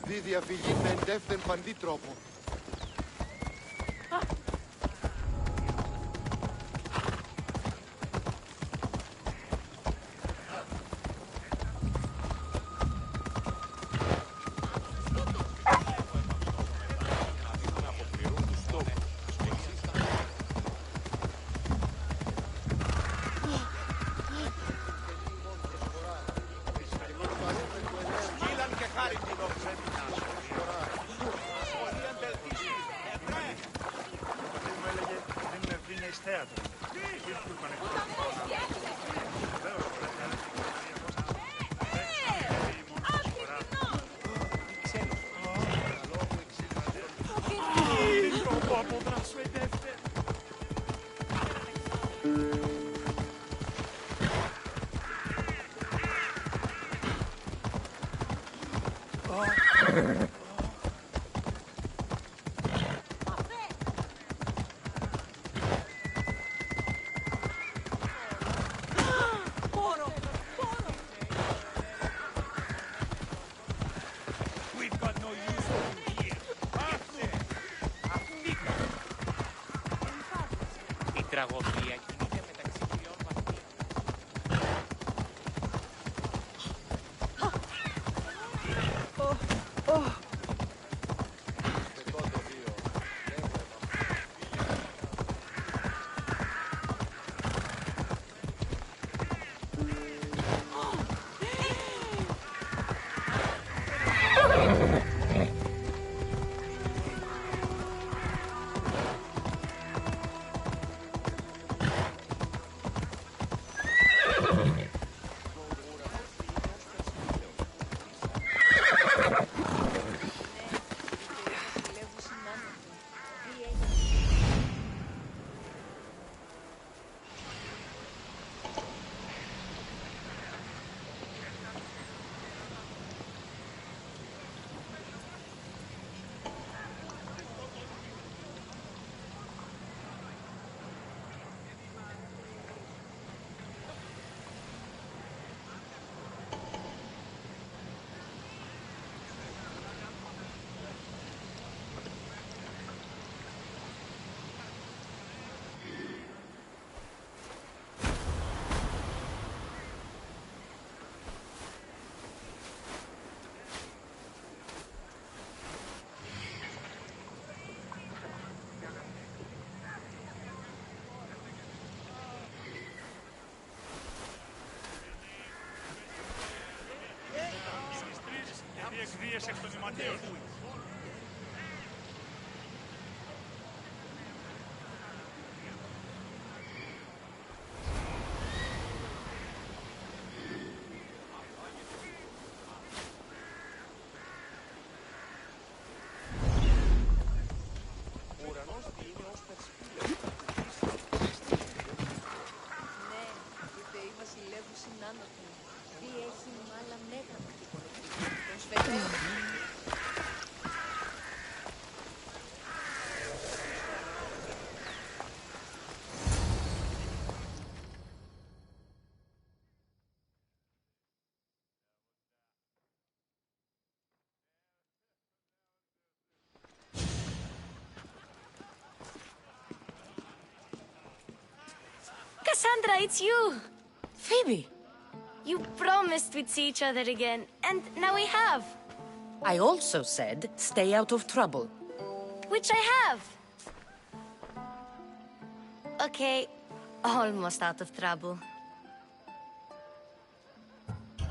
Δι διαφυγή με εντεύθεν παντή τρόπο. Τραγωδία κινείται μεταξύ τριών βαθμίων. Εκ των ηματέων. Cassandra, it's you! Phoebe! You promised we'd see each other again, and now we have! I also said, stay out of trouble. Which I have! Okay, almost out of trouble.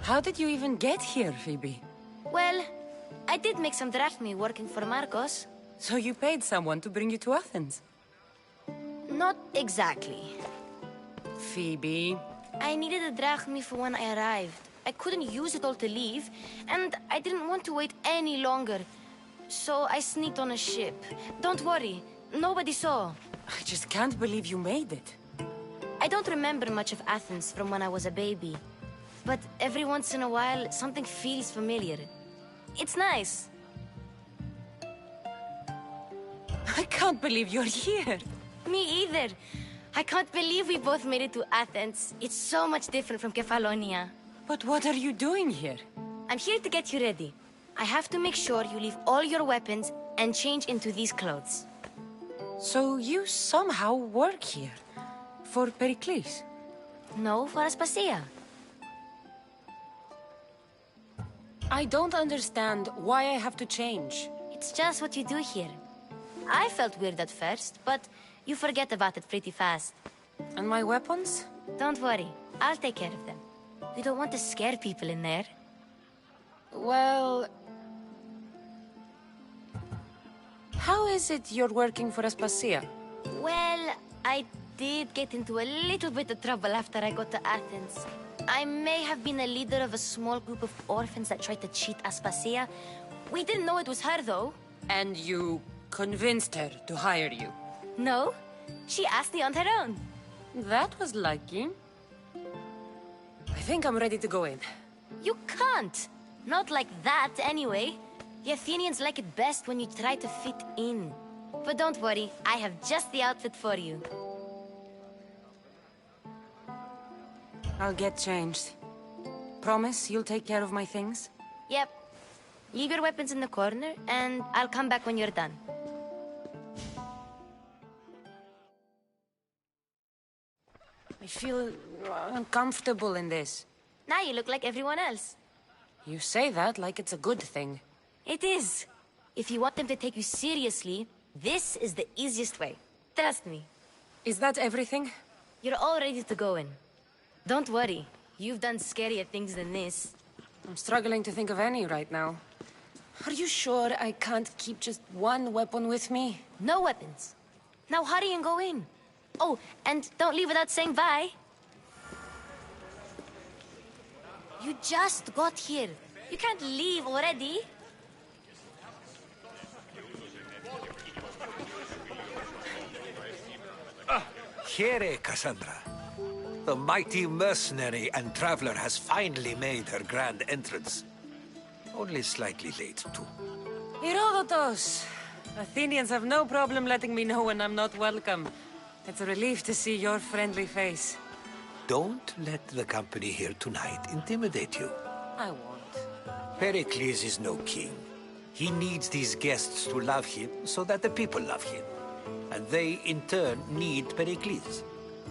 How did you even get here, Phoebe? Well, I did make some drachmi working for Marcos. So you paid someone to bring you to Athens? Not exactly. Phoebe... I needed a drachmi for when I arrived. I couldn't use it all to leave, and I didn't want to wait any longer. So I sneaked on a ship. Don't worry, nobody saw. I just can't believe you made it. I don't remember much of Athens from when I was a baby. But every once in a while, something feels familiar. It's nice. I can't believe you're here. Me either. I can't believe we both made it to Athens. It's so much different from Kefalonia. But what are you doing here? I'm here to get you ready. I have to make sure you leave all your weapons and change into these clothes. So you somehow work here? For Pericles? No, for Aspasia. I don't understand why I have to change. It's just what you do here. I felt weird at first, but you forget about it pretty fast. And my weapons? Don't worry, I'll take care of them. We don't want to scare people in there. Well... How is it you're working for Aspasia? Well, I did get into a little bit of trouble after I got to Athens. I may have been a leader of a small group of orphans that tried to cheat Aspasia. We didn't know it was her, though. And you convinced her to hire you? No, she asked me on her own. That was lucky. I think I'm ready to go in. You can't. Not like that, anyway. The Athenians like it best when you try to fit in. But don't worry, I have just the outfit for you. I'll get changed. Promise you'll take care of my things? Yep. Leave your weapons in the corner, and I'll come back when you're done. I feel uncomfortable in this. Now you look like everyone else. You say that like it's a good thing. It is. If you want them to take you seriously, this is the easiest way. Trust me. Is that everything? You're all ready to go in. Don't worry. You've done scarier things than this. I'm struggling to think of any right now. Are you sure I can't keep just one weapon with me? No weapons. Now hurry and go in. Oh, and don't leave without saying bye. You just got here. You can't leave already. Here, Cassandra. The mighty mercenary and traveler has finally made her grand entrance. Only slightly late, too. Herodotus! Athenians have no problem letting me know when I'm not welcome. It's a relief to see your friendly face. Don't let the company here tonight intimidate you. I won't. Pericles is no king. He needs these guests to love him so that the people love him. And they, in turn, need Pericles.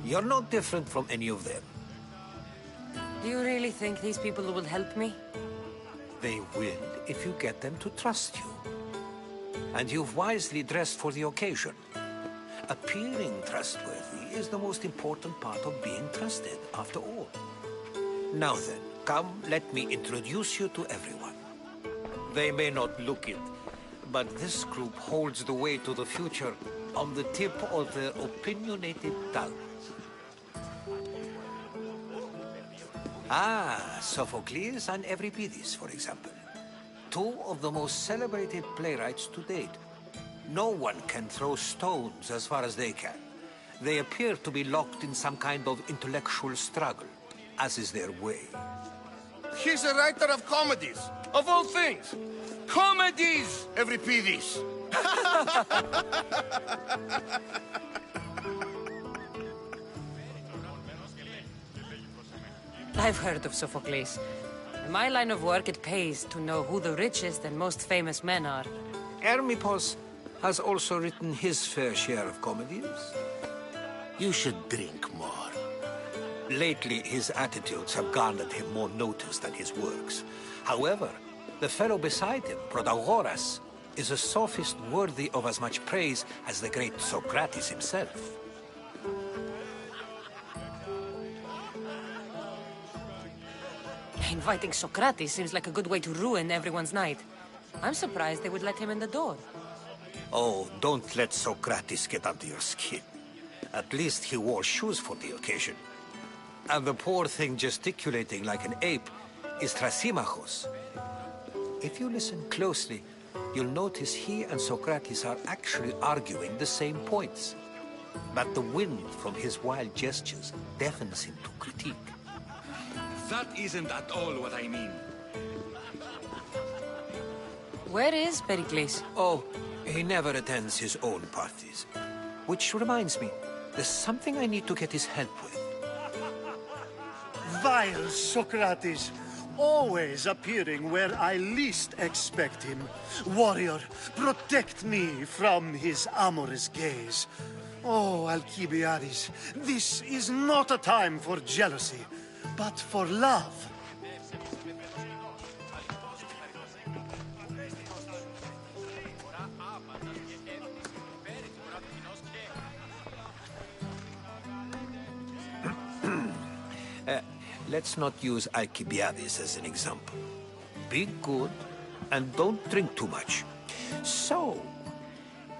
You're no different from any of them. Do you really think these people will help me? They will if you get them to trust you. And you've wisely dressed for the occasion. Appearing trustworthy is the most important part of being trusted, after all. Now then, come, let me introduce you to everyone. They may not look it, but this group holds the way to the future on the tip of their opinionated tongues. Ah, Sophocles and Euripides, for example. Two of the most celebrated playwrights to date. No one can throw stones as far as they can. They appear to be locked in some kind of intellectual struggle, as is their way. He's a writer of comedies, of all things. Comedies, Euripides. I've heard of Sophocles. In my line of work, it pays to know who the richest and most famous men are. Hermippos has also written his fair share of comedies. You should drink more. Lately, his attitudes have garnered him more notice than his works. However, the fellow beside him, Protagoras, is a sophist worthy of as much praise as the great Socrates himself. Inviting Socrates seems like a good way to ruin everyone's night. I'm surprised they would let him in the door. Oh, don't let Socrates get under your skin. At least he wore shoes for the occasion. And the poor thing gesticulating like an ape is Thrasymachos. If you listen closely, you'll notice he and Socrates are actually arguing the same points. But the wind from his wild gestures deafens him to critique. That isn't at all what I mean. Where is Pericles? Oh, he never attends his own parties. Which reminds me, there's something I need to get his help with. Vile Socrates! always appearing where I least expect him. Warrior, protect me from his amorous gaze. Oh, Alcibiades, this is not a time for jealousy, but for love. Let's not use Alcibiades as an example. Be good and don't drink too much. So,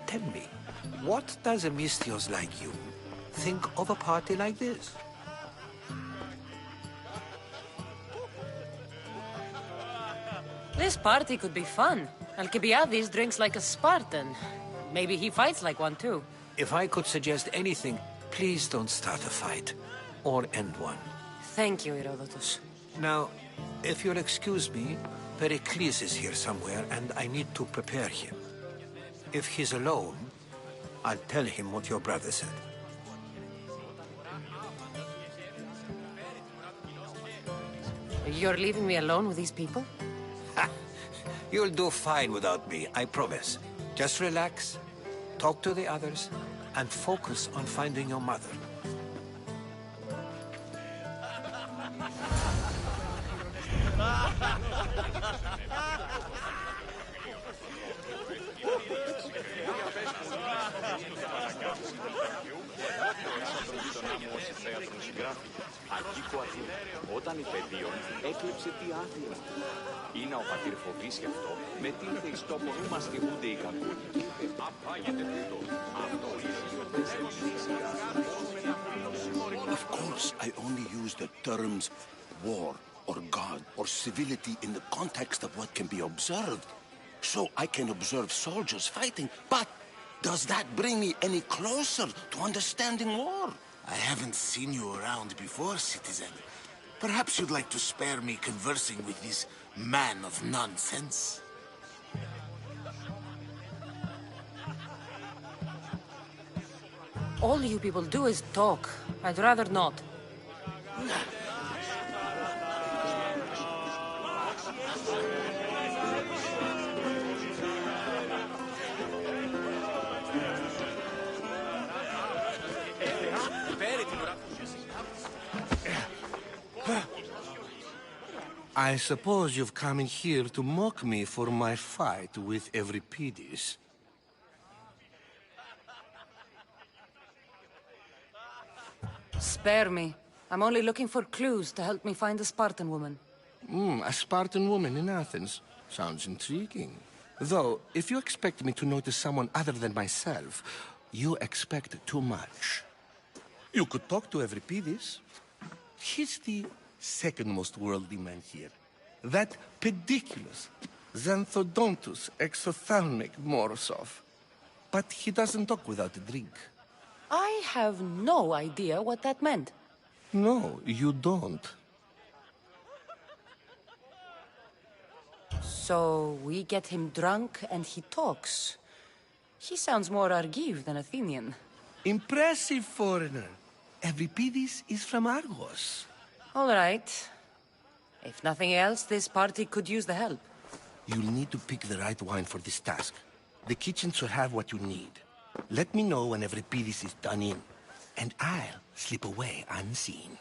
tell me, what does a Misthios like you think of a party like this? This party could be fun. Alcibiades drinks like a Spartan. Maybe he fights like one too. If I could suggest anything, please don't start a fight or end one. Thank you, Herodotus. Now, if you'll excuse me, Pericles is here somewhere and I need to prepare him. If he's alone, I'll tell him what your brother said. You're leaving me alone with these people? You'll do fine without me, I promise. Just relax, talk to the others, and focus on finding your mother. Όταν υπεδίων έκλειψε τη Άθηνα. Είναι ο πατήρ φοβής γι' αυτό, με τι ήρθε εις τόπο νου μας θυγούνται οι κακούνοι. Απάγεται τούτο. Αυτό Of course, I only use the terms war or God or civility in the context of what can be observed. So I can observe soldiers fighting, but does that bring me any closer to understanding war? I haven't seen you around before, citizen. Perhaps you'd like to spare me conversing with this man of nonsense? All you people do is talk. I'd rather not. I suppose you've come in here to mock me for my fight with Euripides. Spare me. I'm only looking for clues to help me find a Spartan woman. A Spartan woman in Athens. Sounds intriguing. Though, if you expect me to notice someone other than myself, you expect too much. You could talk to Euripides. He's the second most worldly man here. That pediculous, xanthodontus, exophthalmic Morosov. But he doesn't talk without a drink. I have no idea what that meant. No, you don't. So we get him drunk and he talks. He sounds more Argive than Athenian. Impressive, foreigner. Euripides is from Argos. All right. If nothing else, this party could use the help. You'll need to pick the right wine for this task. The kitchen should have what you need. Let me know when Euripides is done in, and I'll slip away unseen.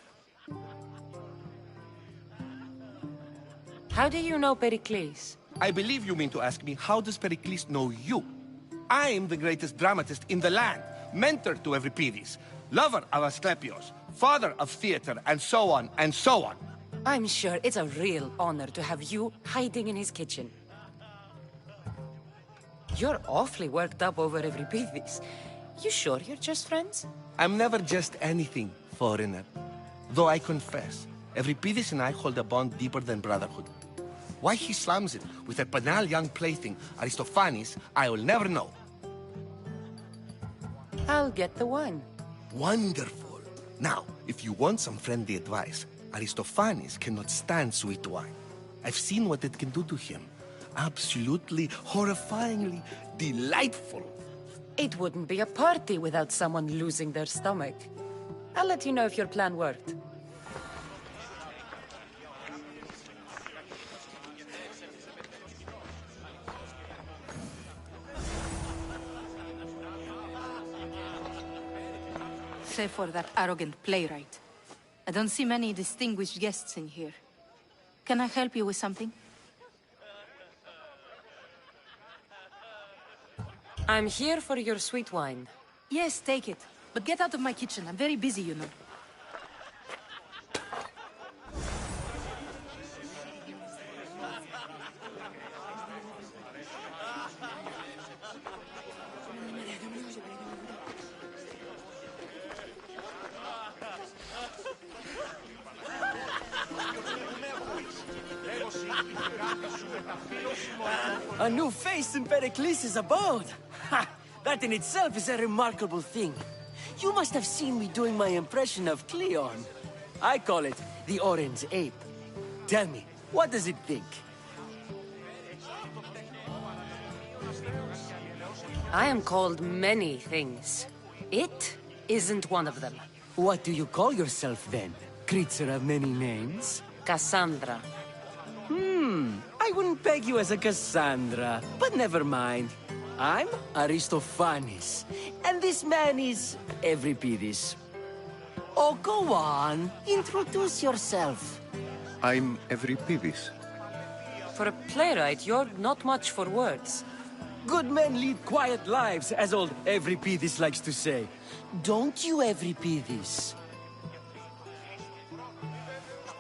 How do you know Pericles? I believe you mean to ask me, how does Pericles know you? I'm the greatest dramatist in the land, mentor to Euripides, lover of Asclepios, father of theater, and so on, and so on. I'm sure it's a real honor to have you hiding in his kitchen. You're awfully worked up over Euripides. You sure you're just friends? I'm never just anything, foreigner. Though I confess, Euripides and I hold a bond deeper than brotherhood. Why he slams it with a banal young plaything, Aristophanes, I will never know. I'll get the wine. Wonderful. Now, if you want some friendly advice, Aristophanes cannot stand sweet wine. I've seen what it can do to him. Absolutely, horrifyingly delightful. It wouldn't be a party without someone losing their stomach. I'll let you know if your plan worked. Save for that arrogant playwright. I don't see many distinguished guests in here. Can I help you with something? I'm here for your sweet wine. Yes, take it. But get out of my kitchen. I'm very busy, you know. A new face in Pericles' abode! Ha! That in itself is a remarkable thing. You must have seen me doing my impression of Cleon. I call it the Orange Ape. Tell me, what does it think? I am called many things. It isn't one of them. What do you call yourself then? Creature of many names? Cassandra. I wouldn't peg you as a Cassandra, but never mind. I'm Aristophanes, and this man is Euripides. Oh, go on. Introduce yourself. I'm Euripides. For a playwright, you're not much for words. Good men lead quiet lives, as old Euripides likes to say. Don't you, Euripides?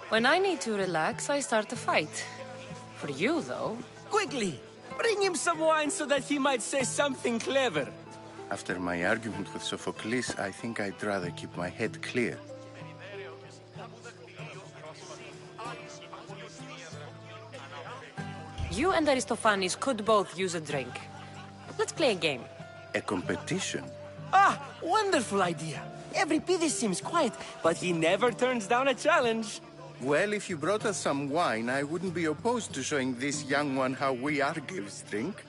When I need to relax, I start a fight. For you, though... Quickly! Bring him some wine so that he might say something clever. After my argument with Sophocles, I think I'd rather keep my head clear. You and Aristophanes could both use a drink. Let's play a game. A competition? Ah, wonderful idea. Euripides seems quiet, but he never turns down a challenge. Well, if you brought us some wine, I wouldn't be opposed to showing this young one how we Argives drink.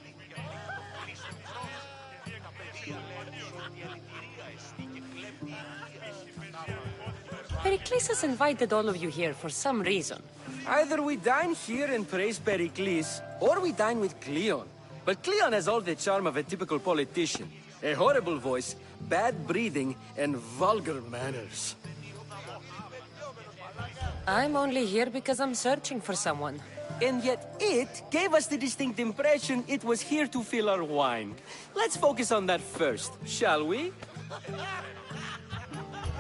Pericles has invited all of you here for some reason. Either we dine here and praise Pericles, or we dine with Cleon. But Cleon has all the charm of a typical politician. A horrible voice, bad breeding, and vulgar manners. I'm only here because I'm searching for someone. And yet it gave us the distinct impression it was here to fill our wine. Let's focus on that first, shall we?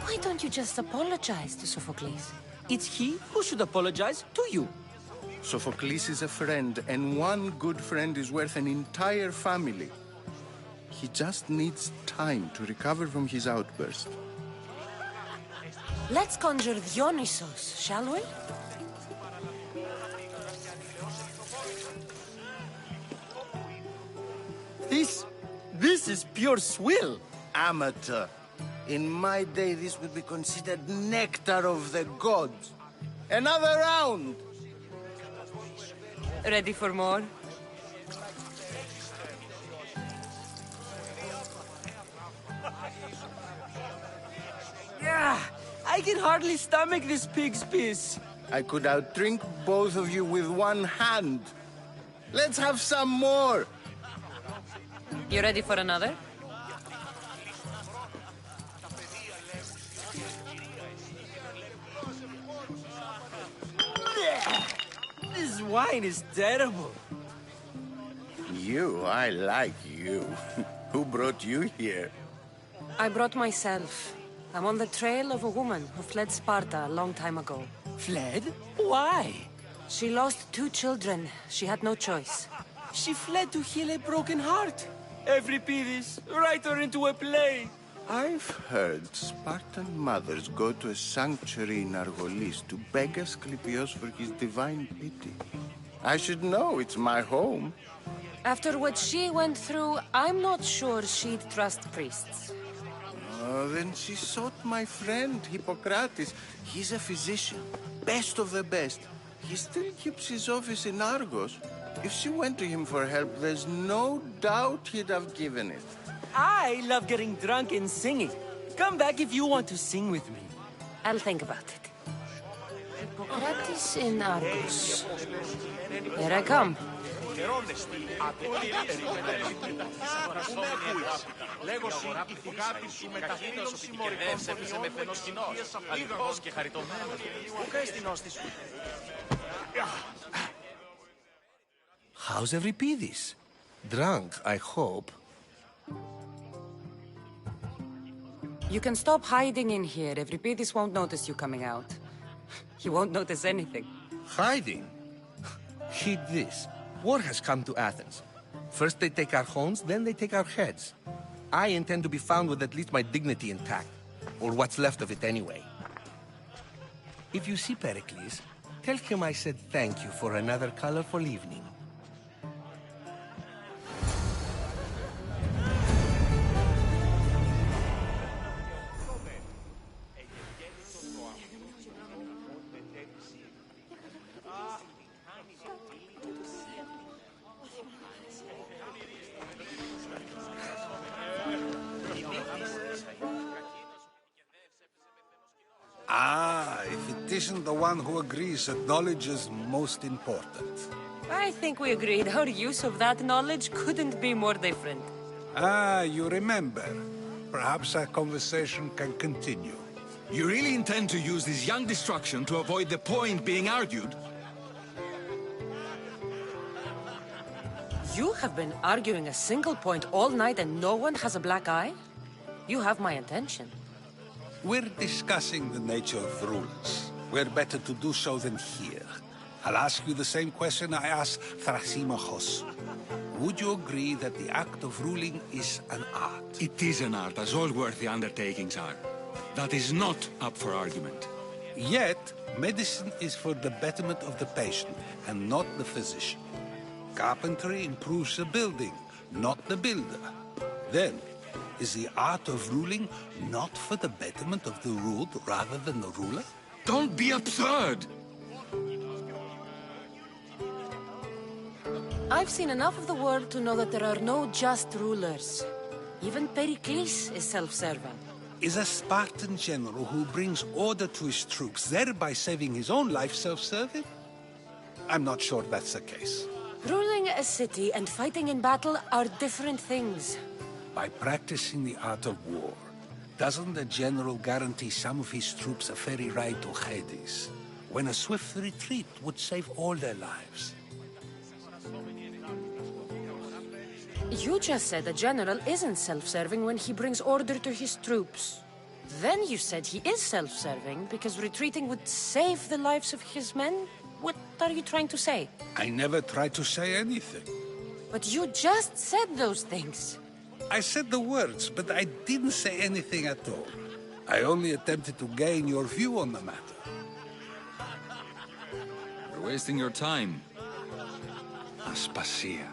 Why don't you just apologize to Sophocles? It's he who should apologize to you. Sophocles is a friend, and one good friend is worth an entire family. He just needs time to recover from his outburst. Let's conjure Dionysos, shall we? This is pure swill. Amateur. In my day, this would be considered nectar of the gods. Another round! Ready for more? Yeah, I can hardly stomach this pig's piss. I could outdrink both of you with one hand. Let's have some more! You ready for another? This wine is terrible. I like you. Who brought you here? I brought myself. I'm on the trail of a woman who fled Sparta a long time ago. Fled? Why? She lost 2 children. She had no choice. She fled to heal a broken heart. Euripides, write her into a play. I've heard Spartan mothers go to a sanctuary in Argolis to beg Asclepios for his divine pity. I should know, it's my home. After what she went through, I'm not sure she'd trust priests. Oh, then she sought my friend, Hippocrates. He's a physician, best of the best. He still keeps his office in Argos. If she went to him for help, there's no doubt he'd have given it. I love getting drunk and singing. Come back if you want to sing with me. I'll think about it. Hippocrates in Argos. Here I come. Γερόνεστη, περιμένω. Πού με ακούεις? Λέγω η θυγάτη σου με τα φίλων συμμορικών φωνιών που εξηγείας αφήγαγος και χαριτωμένος. Πού κάνεις την ώστη σου? How's Euripidis? Drunk, I hope. You can stop hiding in here. Euripidis won't notice you coming out. He won't notice anything. Hiding? Heed this. War has come to Athens. First they take our homes, then they take our heads. I intend to be found with at least my dignity intact. Or what's left of it anyway. If you see Pericles, tell him I said thank you for another colorful evening. If it isn't the one who agrees that knowledge is most important. I think we agreed our use of that knowledge couldn't be more different. You remember. Perhaps our conversation can continue. You really intend to use this young destruction to avoid the point being argued? You have been arguing a single point all night and no one has a black eye? You have my attention. We're discussing the nature of rules. Where better to do so than here? I'll ask you the same question I asked Thrasymachos. Would you agree that the act of ruling is an art? It is an art, as all worthy undertakings are. That is not up for argument. Yet, medicine is for the betterment of the patient, and not the physician. Carpentry improves the building, not the builder. Then, is the art of ruling not for the betterment of the ruled rather than the ruler? Don't be absurd! I've seen enough of the world to know that there are no just rulers. Even Pericles is self-serving. Is a Spartan general who brings order to his troops, thereby saving his own life, self-serving? I'm not sure that's the case. Ruling a city and fighting in battle are different things. By practicing the art of war, doesn't the general guarantee some of his troops a ferry ride to Hades, when a swift retreat would save all their lives? You just said a general isn't self-serving when he brings order to his troops. Then you said he is self-serving because retreating would save the lives of his men? What are you trying to say? I never tried to say anything. But you just said those things. I said the words, but I didn't say anything at all. I only attempted to gain your view on the matter. You're wasting your time. Aspasia.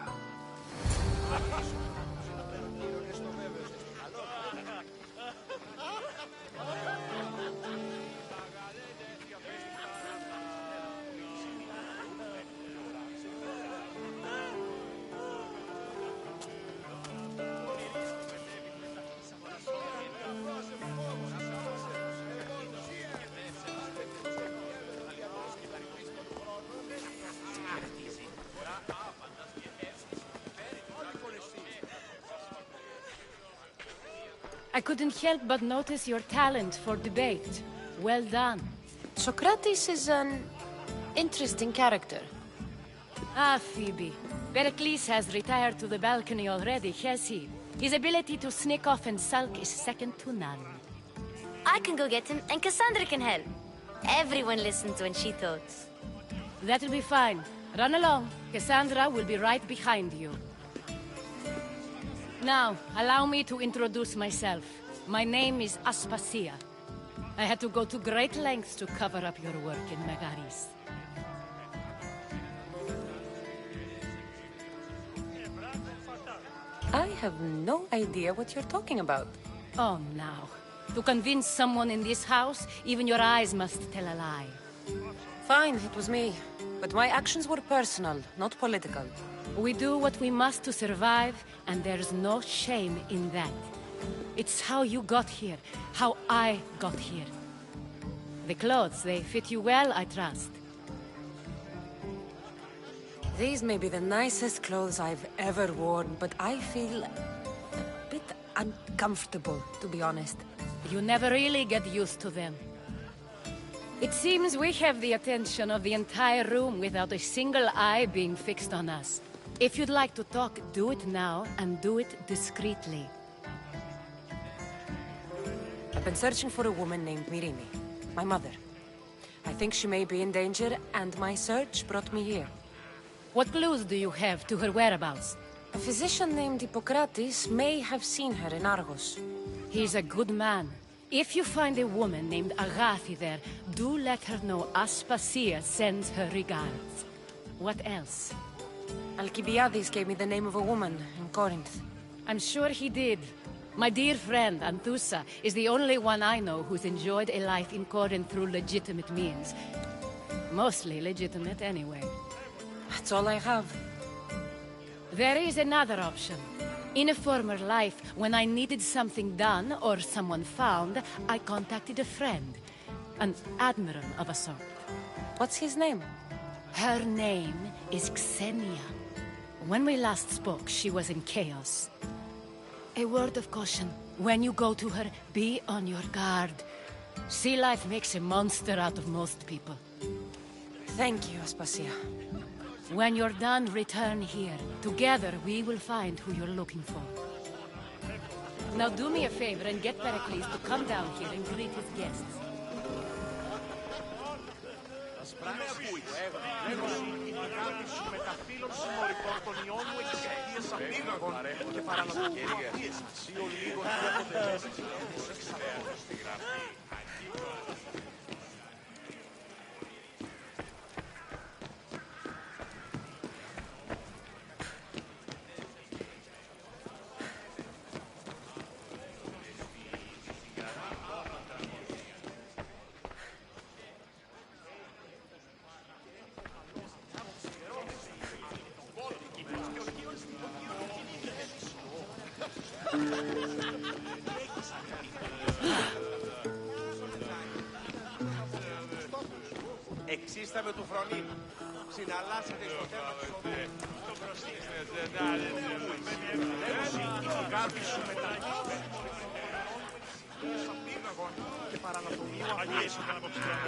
I couldn't help but notice your talent for debate. Well done. Socrates is an interesting character. Ah, Phoebe. Pericles has retired to the balcony already, has he? His ability to sneak off and sulk is second to none. I can go get him, and Cassandra can help. Everyone listens when she talks. That'll be fine. Run along. Cassandra will be right behind you. Now, allow me to introduce myself. My name is Aspasia. I had to go to great lengths to cover up your work in Megaris. I have no idea what you're talking about. Oh, now. To convince someone in this house, even your eyes must tell a lie. Fine, it was me. But my actions were personal, not political. We do what we must to survive, and there's no shame in that. It's how you got here, how I got here. The clothes, they fit you well, I trust. These may be the nicest clothes I've ever worn, but I feel a bit uncomfortable, to be honest. You never really get used to them. It seems we have the attention of the entire room without a single eye being fixed on us. If you'd like to talk, do it now, and do it discreetly. I've been searching for a woman named Mirimi, my mother. I think she may be in danger, and my search brought me here. What clues do you have to her whereabouts? A physician named Hippocrates may have seen her in Argos. He's a good man. If you find a woman named Agathi there, do let her know Aspasia sends her regards. What else? Alcibiades gave me the name of a woman in Corinth. I'm sure he did. My dear friend, Anthusa, is the only one I know who's enjoyed a life in Corinth through legitimate means. Mostly legitimate, anyway. That's all I have. There is another option. In a former life, when I needed something done or someone found, I contacted a friend. An admiral of a sort. What's his name? Her name is Xenia. When we last spoke, she was in chaos. A word of caution. When you go to her, be on your guard. Sea life makes a monster out of most people. Thank you, Aspasia. When you're done, return here. Together, we will find who you're looking for. Now do me a favor and get Pericles to come down here and greet his guests. Εξίσταμε του φρονίμου. Συναλλάσσετε στο θέμα της οδού. Το προστίξτε. Κάτι σου μεταγγείλε. Και παρανατομία. Αγίες όταν αποψηλώνω.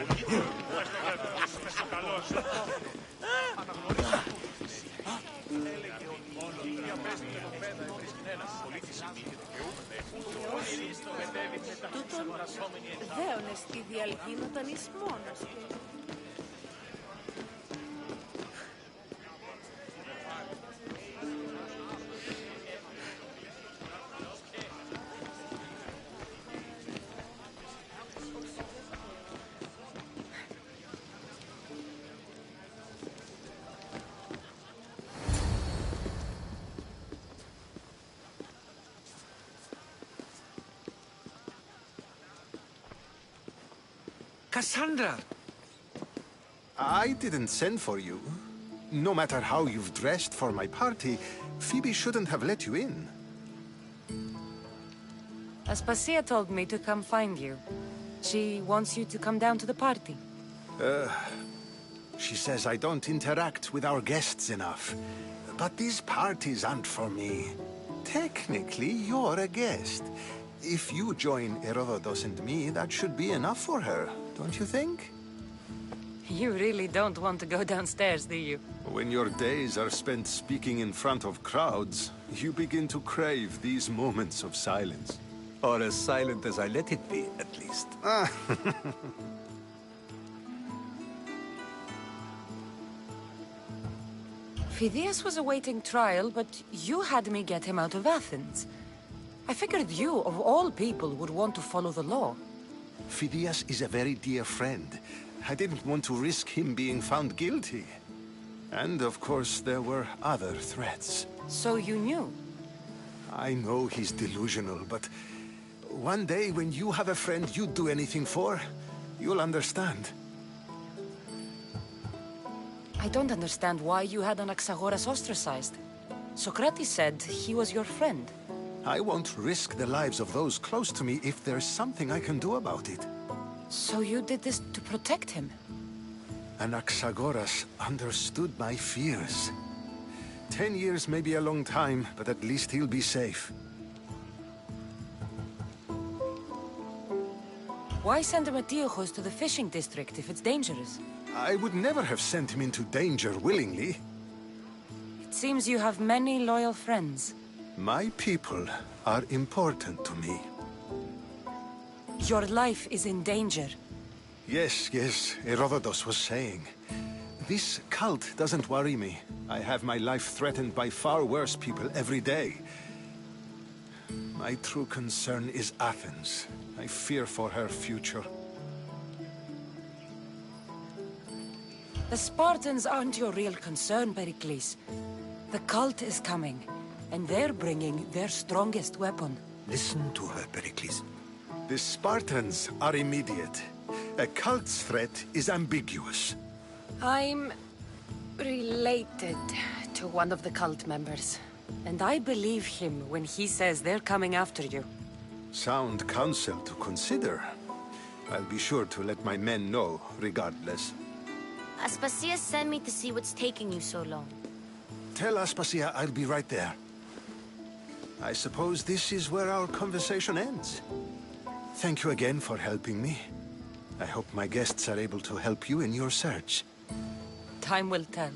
Πες το κέντρο. Πες το καλός. Αναγνωρίζω. Έλεγε ότι μόνο η διαπέστη και το πέντα βρίσκει ένας πολίτης αμήνεται και ούτε. Όλοι στο μετέβη μετά τις αγορασόμενοι εταιρείες. Δέονες τη διαλγίνονταν εις μόνος του. Cassandra! I didn't send for you. No matter how you've dressed for my party, Phoebe shouldn't have let you in. Aspasia told me to come find you. She wants you to come down to the party. She says I don't interact with our guests enough. But these parties aren't for me. Technically, you're a guest. If you join Herodotus and me, that should be enough for her, don't you think? You really don't want to go downstairs, do you? When your days are spent speaking in front of crowds, you begin to crave these moments of silence. Or as silent as I let it be, at least. Phidias was awaiting trial, but you had me get him out of Athens. I figured you, of all people, would want to follow the law. Phidias is a very dear friend. I didn't want to risk him being found guilty. And, of course, there were other threats. So you knew? I know he's delusional, but one day when you have a friend you'd do anything for, you'll understand. I don't understand why you had Anaxagoras ostracized. Socrates said he was your friend. I won't risk the lives of those close to me if there's something I can do about it. So you did this to protect him? Anaxagoras understood my fears. 10 years may be a long time, but at least he'll be safe. Why send Matiojos to the fishing district if it's dangerous? I would never have sent him into danger willingly. It seems you have many loyal friends. My people are important to me. Your life is in danger. Yes, Herodotus was saying. This cult doesn't worry me. I have my life threatened by far worse people every day. My true concern is Athens. I fear for her future. The Spartans aren't your real concern, Pericles. The cult is coming, and they're bringing their strongest weapon. Listen to her, Pericles. The Spartans are immediate. A cult's threat is ambiguous. I'm related to one of the cult members, and I believe him when he says they're coming after you. Sound counsel to consider. I'll be sure to let my men know, regardless. Aspasia sent me to see what's taking you so long. Tell Aspasia I'll be right there. I suppose this is where our conversation ends. Thank you again for helping me. I hope my guests are able to help you in your search. Time will tell.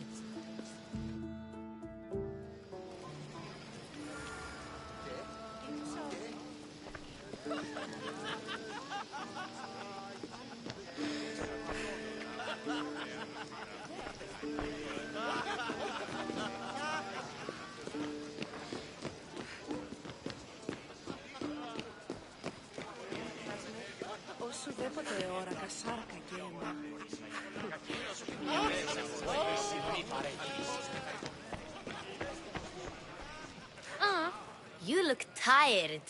You look tired.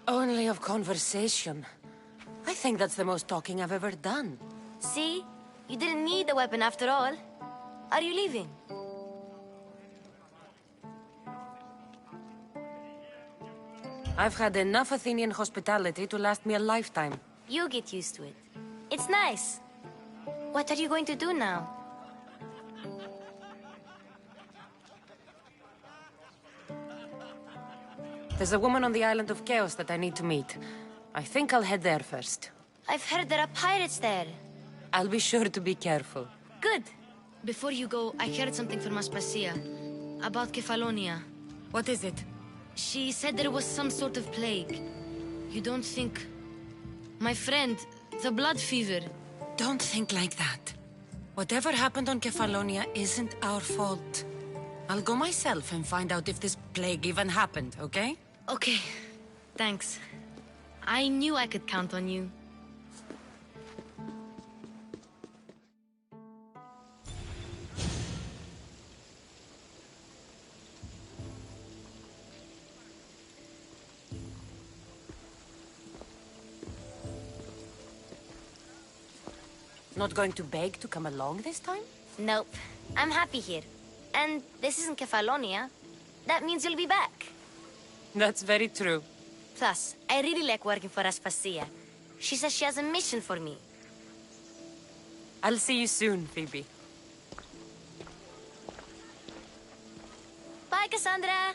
Only of conversation. I think that's the most talking I've ever done. See? You didn't need the weapon after all. Are you leaving? I've had enough Athenian hospitality to last me a lifetime. You get used to it. It's nice. What are you going to do now? There's a woman on the island of Chaos that I need to meet. I think I'll head there first. I've heard there are pirates there. I'll be sure to be careful. Good. Before you go, I heard something from Aspasia. About Kefalonia. What is it? She said there was some sort of plague. You don't think... My friend, the blood fever. Don't think like that. Whatever happened on Kefalonia isn't our fault. I'll go myself and find out if this plague even happened, okay? Okay. Thanks. I knew I could count on you. Not going to beg to come along this time? Nope. I'm happy here. And this isn't Kefalonia. That means you'll be back. That's very true. Plus, I really like working for Aspasia. She says she has a mission for me. I'll see you soon, Phoebe. Bye, Cassandra!